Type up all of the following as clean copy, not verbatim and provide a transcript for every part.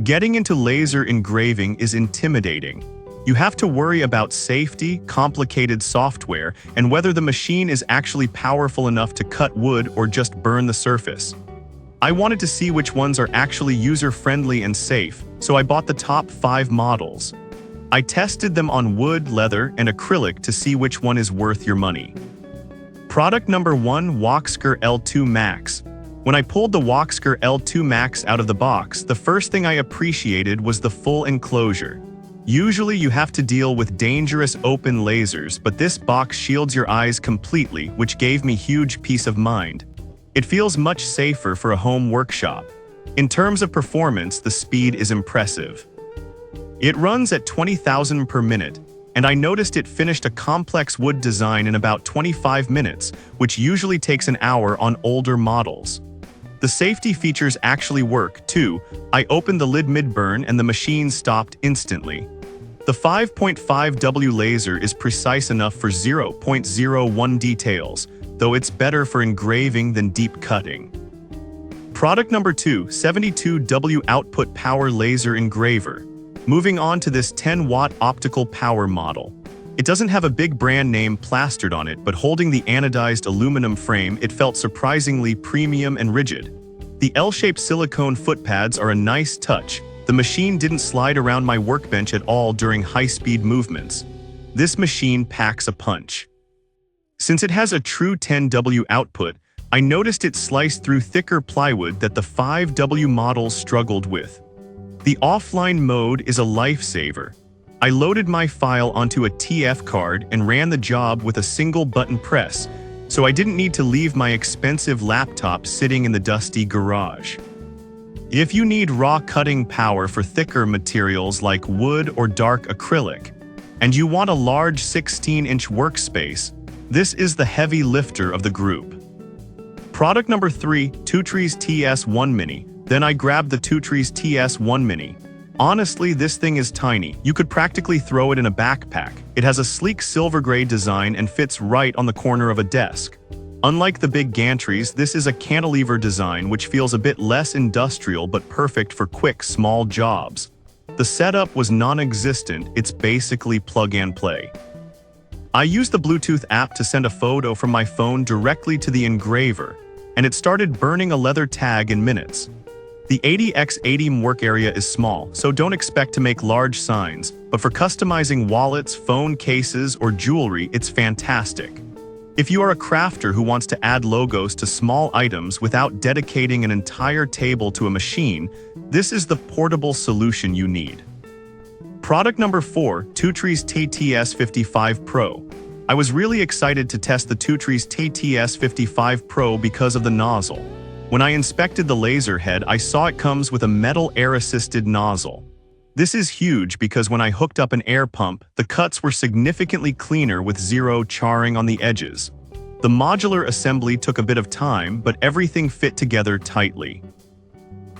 Getting into laser engraving is intimidating. You have to worry about safety, complicated software, and whether the machine is actually powerful enough to cut wood or just burn the surface. I wanted to see which ones are actually user-friendly and safe, so I bought the top 5 models. I tested them on wood, leather, and acrylic to see which one is worth your money. Product number 1, Waksker L2 Max. When I pulled the Waksker L2 Max out of the box, the first thing I appreciated was the full enclosure. Usually you have to deal with dangerous open lasers, but this box shields your eyes completely, which gave me huge peace of mind. It feels much safer for a home workshop. In terms of performance, the speed is impressive. It runs at 20,000 per minute, and I noticed it finished a complex wood design in about 25 minutes, which usually takes an hour on older models. The safety features actually work, too. I opened the lid mid-burn and the machine stopped instantly. The 5.5W laser is precise enough for 0.01 details, though it's better for engraving than deep cutting. Product number 2, 72W Output Power Laser Engraver. Moving on to this 10-watt optical power model. It doesn't have a big brand name plastered on it, but holding the anodized aluminum frame, it felt surprisingly premium and rigid. The L-shaped silicone foot pads are a nice touch. The machine didn't slide around my workbench at all during high-speed movements. This machine packs a punch. Since it has a true 10W output, I noticed it sliced through thicker plywood that the 5W models struggled with. The offline mode is a lifesaver. I loaded my file onto a TF card and ran the job with a single button press, so I didn't need to leave my expensive laptop sitting in the dusty garage. If you need raw cutting power for thicker materials like wood or dark acrylic, and you want a large 16-inch workspace, this is the heavy lifter of the group. Product number 3, Tutrees TS1 Mini. Then I grabbed the Tutrees TS1 Mini. Honestly, this thing is tiny. You could practically throw it in a backpack. It has a sleek silver gray design and fits right on the corner of a desk. Unlike the big gantries, this is a cantilever design which feels a bit less industrial but perfect for quick, small jobs. The setup was non-existent, it's basically plug and play. I used the Bluetooth app to send a photo from my phone directly to the engraver, and it started burning a leather tag in minutes. The 80x80 work area is small, so don't expect to make large signs, but for customizing wallets, phone cases, or jewelry, it's fantastic. If you are a crafter who wants to add logos to small items without dedicating an entire table to a machine, this is the portable solution you need. Product number 4, Tutrees TTS55 Pro. I was really excited to test the Tutrees TTS55 Pro because of the nozzle. When I inspected the laser head, I saw it comes with a metal air-assisted nozzle. This is huge because when I hooked up an air pump, the cuts were significantly cleaner with zero charring on the edges. The modular assembly took a bit of time, but everything fit together tightly.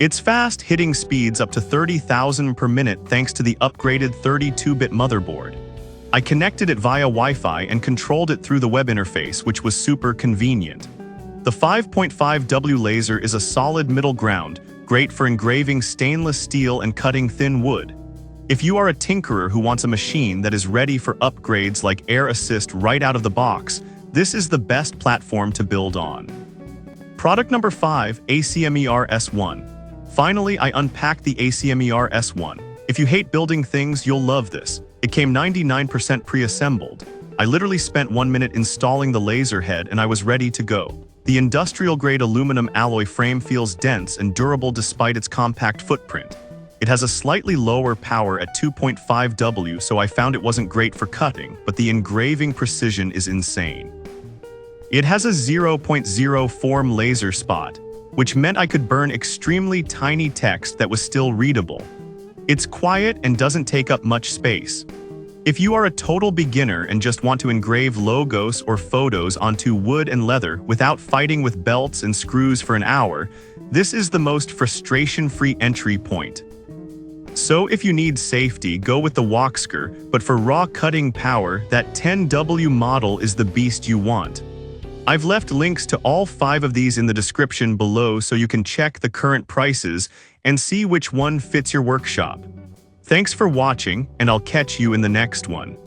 It's fast, hitting speeds up to 30,000 per minute thanks to the upgraded 32-bit motherboard. I connected it via Wi-Fi and controlled it through the web interface, which was super convenient. The 5.5W laser is a solid middle ground, great for engraving stainless steel and cutting thin wood. If you are a tinkerer who wants a machine that is ready for upgrades like air assist right out of the box, this is the best platform to build on. Product number 5, ACMER S1. Finally, I unpacked the ACMER S1. If you hate building things, you'll love this. It came 99% pre-assembled. I literally spent 1 minute installing the laser head and I was ready to go. The industrial-grade aluminum alloy frame feels dense and durable despite its compact footprint. It has a slightly lower power at 2.5W, so I found it wasn't great for cutting, but the engraving precision is insane. It has a 0.0 form laser spot, which meant I could burn extremely tiny text that was still readable. It's quiet and doesn't take up much space. If you are a total beginner and just want to engrave logos or photos onto wood and leather without fighting with belts and screws for an hour, this is the most frustration-free entry point. So if you need safety, go with the Waksker, but for raw cutting power, that 10W model is the beast you want. I've left links to all 5 of these in the description below so you can check the current prices and see which one fits your workshop. Thanks for watching, and I'll catch you in the next one.